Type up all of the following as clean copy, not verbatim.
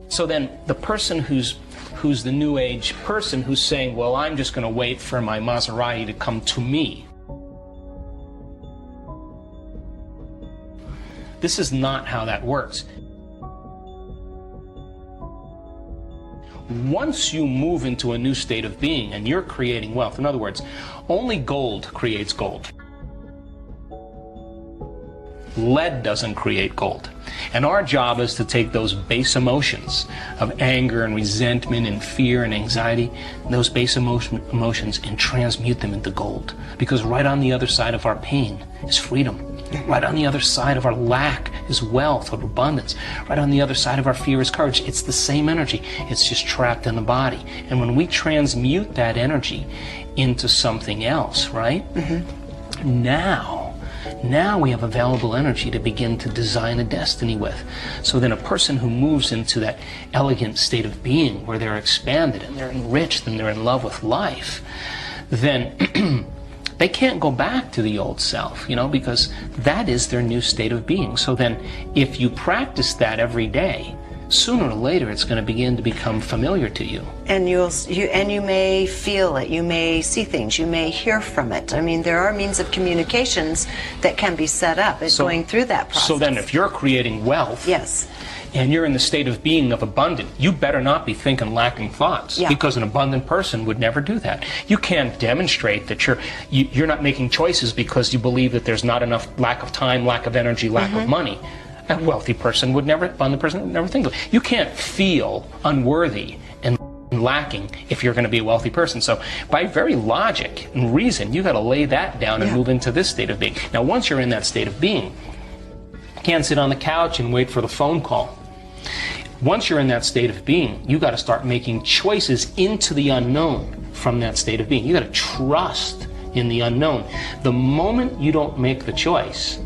So then the person who's the new age person who's saying, well, I'm just going to wait for my Maserati to come to me. This is not how that works. Once you move into a new state of being and you're creating wealth, in other words, only gold creates gold. Lead doesn't create gold. And our job is to take those base emotions of anger and resentment and fear and anxiety, those base emotions, and transmute them into gold. Because right on the other side of our pain is freedom. Right on the other side of our lack is wealth or abundance. Right on the other side of our fear is courage. It's the same energy. It's just trapped in the body. And when we transmute that energy into something else, right? Now we have available energy to begin to design a destiny with. So then a person who moves into that elegant state of being where they're expanded and they're enriched and they're in love with life, then they can't go back to the old self, because that is their new state of being. So then if you practice that every day, sooner or later it's going to begin to become familiar to you. And you may feel it, you may see things, you may hear from it. I mean, there are means of communications that can be set up. It's going through that process. So then if you're creating wealth, yes, and you're in the state of being of abundant, you better not be thinking lacking thoughts, because an abundant person would never do that. You can't demonstrate that you're not making choices because you believe that there's not enough, lack of time, lack of energy, lack of money. A wealthy person would never, abundant person would never think of it. You can't feel unworthy and lacking if you're going to be a wealthy person. So by very logic and reason, you got to lay that down and move into this state of being. Now once you're in that state of being, you can't sit on the couch and wait for the phone call. Once you're in that state of being, you got to start making choices into the unknown from that state of being. You got to trust in the unknown. The moment you don't make the choice,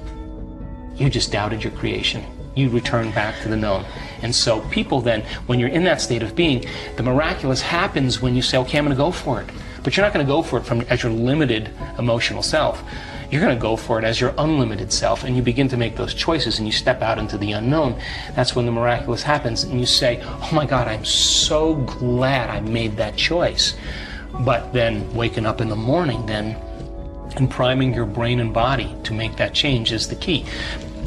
you just doubted your creation. You return back to the known. And so people then, when you're in that state of being, the miraculous happens when you say, okay, I'm going to go for it. But you're not going to go for it as your limited emotional self. You're going to go for it as your unlimited self, and you begin to make those choices and you step out into the unknown. That's when the miraculous happens, and you say, oh my God, I'm so glad I made that choice. But then waking up in the morning then and priming your brain and body to make that change is the key.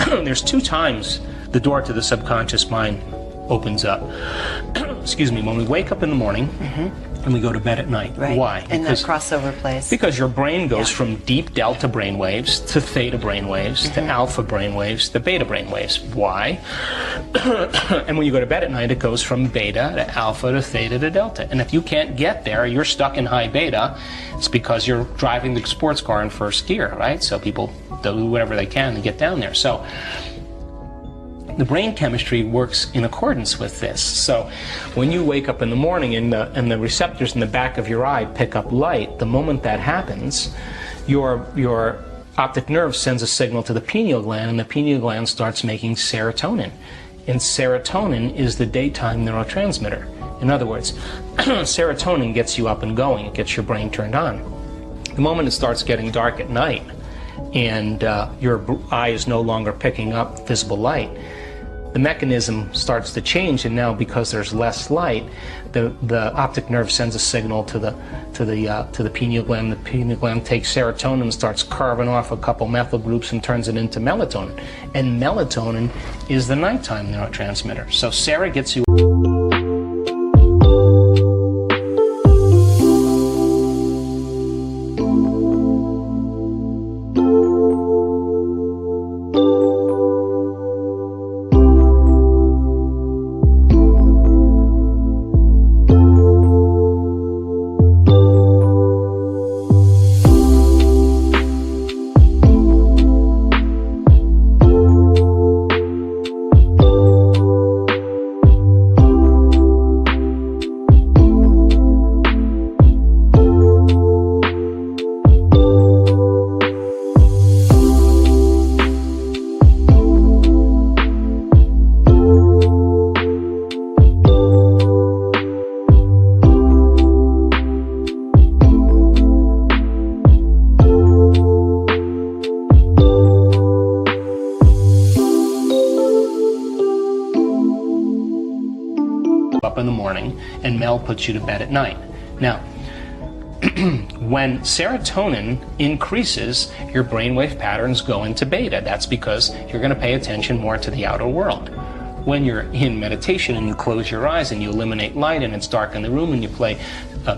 There's 2 times the door to the subconscious mind opens up. Excuse me, when we wake up in the morning and we go to bed at night. Right. Why? In that crossover place. Because your brain goes from deep delta brainwaves to theta brainwaves to alpha brainwaves to beta brainwaves. Why? And when you go to bed at night, it goes from beta to alpha to theta to delta. And if you can't get there, you're stuck in high beta. It's because you're driving the sports car in first gear, right? So people do whatever they can to get down there. So the brain chemistry works in accordance with this. So when you wake up in the morning and the receptors in the back of your eye pick up light, the moment that happens, your optic nerve sends a signal to the pineal gland, and the pineal gland starts making serotonin. And serotonin is the daytime neurotransmitter. In other words, serotonin gets you up and going. It gets your brain turned on. The moment it starts getting dark at night and your eye is no longer picking up visible light, the mechanism starts to change, and now because there's less light, the optic nerve sends a signal to the pineal gland. The pineal gland takes serotonin and starts carving off a couple methyl groups and turns it into melatonin. And melatonin is the nighttime neurotransmitter. So Sarah gets you up in the morning, and Mel puts you to bed at night. Now, when serotonin increases, your brainwave patterns go into beta. That's because you're going to pay attention more to the outer world. When you're in meditation and you close your eyes and you eliminate light and it's dark in the room and you play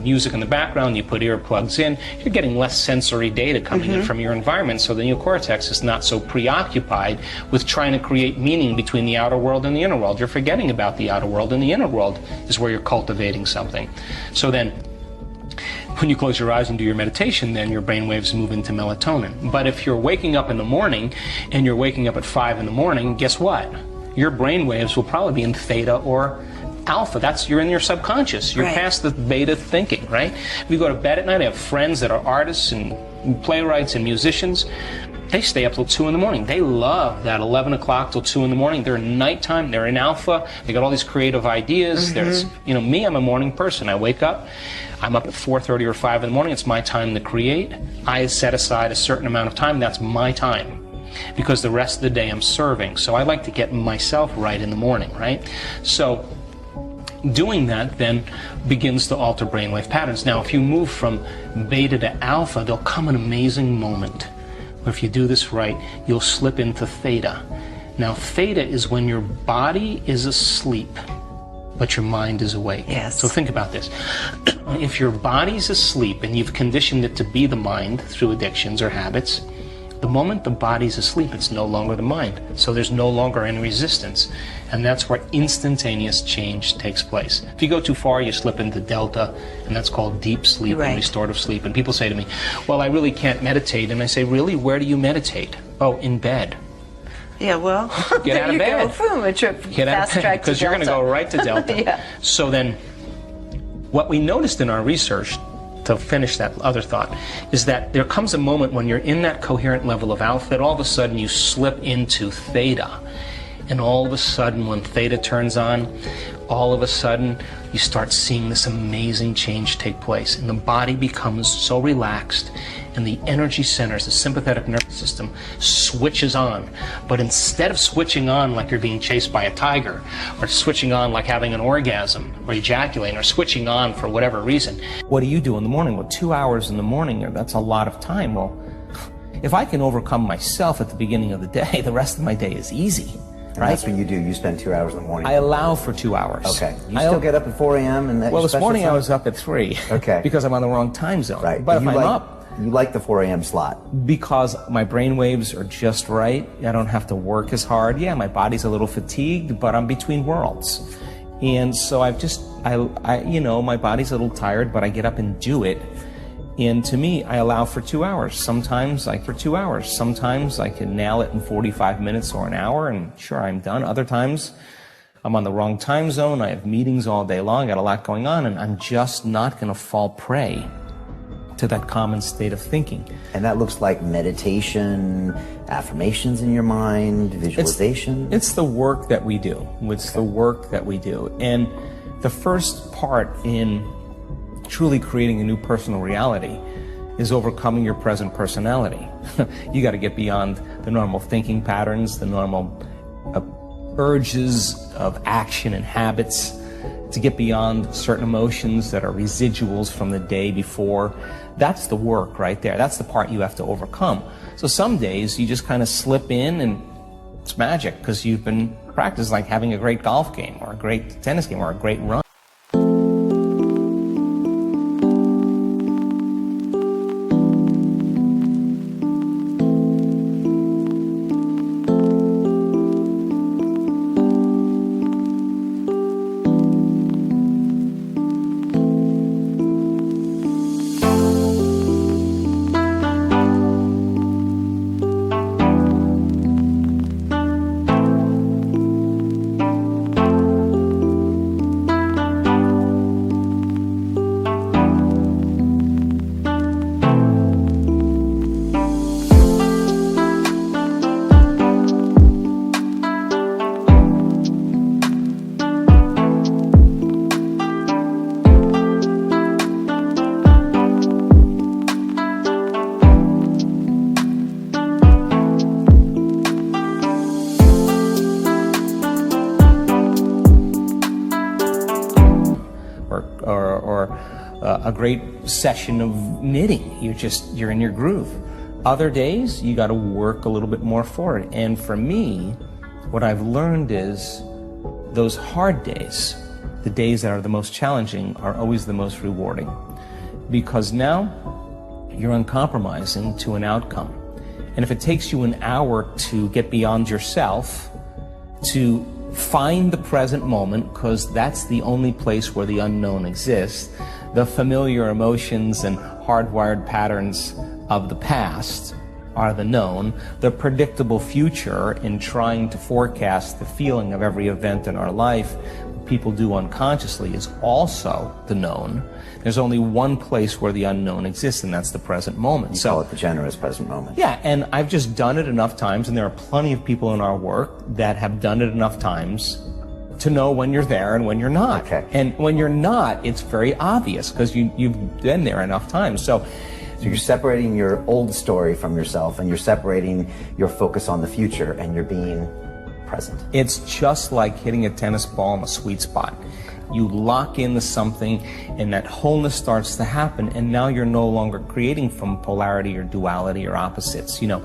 music in the background, you put earplugs in, you're getting less sensory data coming in from your environment, so the neocortex is not so preoccupied with trying to create meaning between the outer world and the inner world. You're forgetting about the outer world, and the inner world is where you're cultivating something. So then, when you close your eyes and do your meditation, then your brain waves move into melatonin. But if you're waking up in the morning and you're waking up at 5 in the morning, guess what? Your brain waves will probably be in theta or alpha. You're in your subconscious. You're past the beta thinking, right? If you go to bed at night, I have friends that are artists and playwrights and musicians. They stay up till 2 in the morning. They love that 11 o'clock till 2 in the morning. They're in nighttime. They're in alpha. They got all these creative ideas. There's, me, I'm a morning person. I wake up. I'm up at 4:30 or 5 in the morning. It's my time to create. I set aside a certain amount of time. That's my time, because the rest of the day I'm serving. So I like to get myself right in the morning, right? So doing that then begins to alter brainwave patterns. Now, if you move from beta to alpha, there'll come an amazing moment where if you do this right, you'll slip into theta. Now, theta is when your body is asleep, but your mind is awake. Yes. So think about this. If your body's asleep and you've conditioned it to be the mind through addictions or habits, the moment the body's asleep, it's no longer the mind. So there's no longer any resistance. And that's where instantaneous change takes place. If you go too far, you slip into delta, and that's called deep sleep and restorative sleep. And people say to me, well, I really can't meditate. And I say, really? Where do you meditate? Oh, in bed. Yeah, well, get out of bed. Boom, a trip, fast track to because you're going to go right to delta. Yeah. So then, what we noticed in our research, to finish that other thought, is that there comes a moment when you're in that coherent level of alpha that all of a sudden you slip into theta. And all of a sudden, when theta turns on, all of a sudden you start seeing this amazing change take place. And the body becomes so relaxed, and the energy centers, the sympathetic nervous system, switches on. But instead of switching on like you're being chased by a tiger, or switching on like having an orgasm, or ejaculating, or switching on for whatever reason. What do you do in the morning? Well, 2 hours in the morning, that's a lot of time. Well, if I can overcome myself at the beginning of the day, the rest of my day is easy. Right? That's what you do. You spend 2 hours in the morning. I allow for 2 hours. Okay. You still get up at 4 a.m. and that. Well, this morning I was up at 3. Okay. Because I'm on the wrong time zone. Right. But if I'm up. You like the 4 a.m. slot. Because my brain waves are just right. I don't have to work as hard. Yeah, my body's a little fatigued, but I'm between worlds. And so my body's a little tired, but I get up and do it. And to me, I allow for 2 hours. Sometimes I can nail it in 45 minutes or an hour, and sure, I'm done. Other times, I'm on the wrong time zone. I have meetings all day long. I got a lot going on, and I'm just not going to fall prey to that common state of thinking. And that looks like meditation, affirmations in your mind, visualization? It's the work that we do. It's the work that we do. And the first part in truly creating a new personal reality is overcoming your present personality. You got to get beyond the normal thinking patterns, the normal urges of action and habits, to get beyond certain emotions that are residuals from the day before. That's the work right there. That's the part you have to overcome. So some days you just kind of slip in and it's magic because you've been practicing, like having a great golf game or a great tennis game or a great run. or a great session of knitting. You're in your groove. Other days, you got to work a little bit more for it. And for me, what I've learned is those hard days, the days that are the most challenging, are always the most rewarding. Because now you're uncompromising to an outcome. And if it takes you an hour to get beyond yourself, to find the present moment, because that's the only place where the unknown exists, the familiar emotions and hardwired patterns of the past are the known. The predictable future, in trying to forecast the feeling of every event in our life, people do unconsciously, is also the known. There's only one place where the unknown exists, and that's the present moment. You call it the generous present moment. Yeah, and I've just done it enough times, and there are plenty of people in our work that have done it enough times to know when you're there and when you're not. Okay. And when you're not, it's very obvious, because you've been there enough times. So you're separating your old story from yourself, and you're separating your focus on the future, and you're being present. It's just like hitting a tennis ball in a sweet spot. You lock into something, and that wholeness starts to happen, and now you're no longer creating from polarity or duality or opposites. People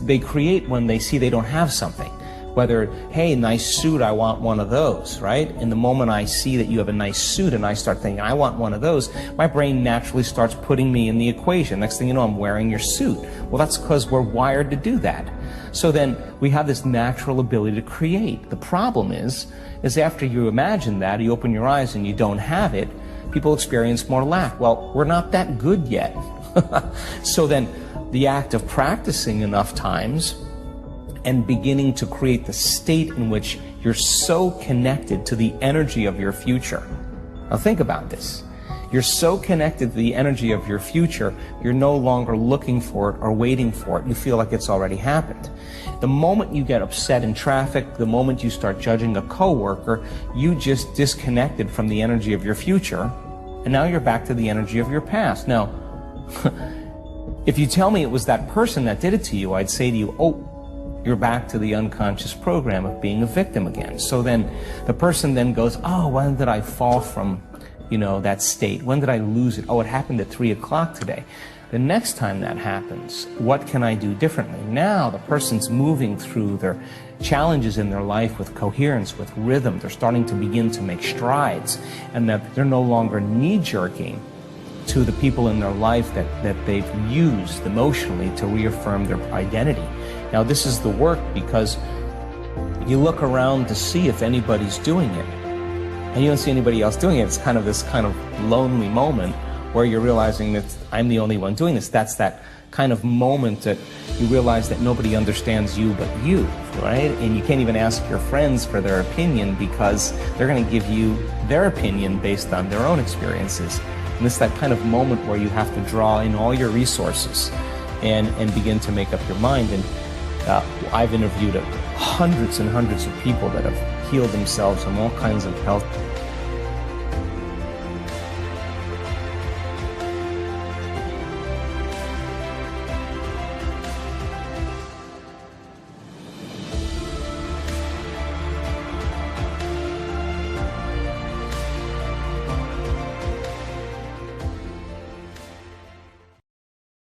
they create when they see they don't have something. Whether, hey, nice suit, I want one of those, right? And the moment I see that you have a nice suit and I start thinking, I want one of those, my brain naturally starts putting me in the equation. Next thing you know, I'm wearing your suit. Well, that's because we're wired to do that. So then we have this natural ability to create. The problem is after you imagine that, you open your eyes and you don't have it, people experience more lack. Well, we're not that good yet. So then the act of practicing enough times and beginning to create the state in which you're so connected to the energy of your future. Now think about this. You're so connected to the energy of your future, you're no longer looking for it or waiting for it. You feel like it's already happened. The moment you get upset in traffic, the moment you start judging a coworker, you just disconnected from the energy of your future, and now you're back to the energy of your past. Now, if you tell me it was that person that did it to you, I'd say to you, oh, you're back to the unconscious program of being a victim again. So then the person then goes, oh, when did I fall from, that state? When did I lose it? Oh, it happened at 3 o'clock today. The next time that happens, what can I do differently? Now the person's moving through their challenges in their life with coherence, with rhythm. They're starting to begin to make strides, and that they're no longer knee-jerking to the people in their life that they've used emotionally to reaffirm their identity. Now, this is the work, because you look around to see if anybody's doing it, and you don't see anybody else doing it. It's kind of this kind of lonely moment where you're realizing that I'm the only one doing this. That's that kind of moment that you realize that nobody understands you but you, right? And you can't even ask your friends for their opinion, because they're going to give you their opinion based on their own experiences. And it's that kind of moment where you have to draw in all your resources and begin to make up your mind. And I've interviewed hundreds and hundreds of people that have healed themselves from all kinds of health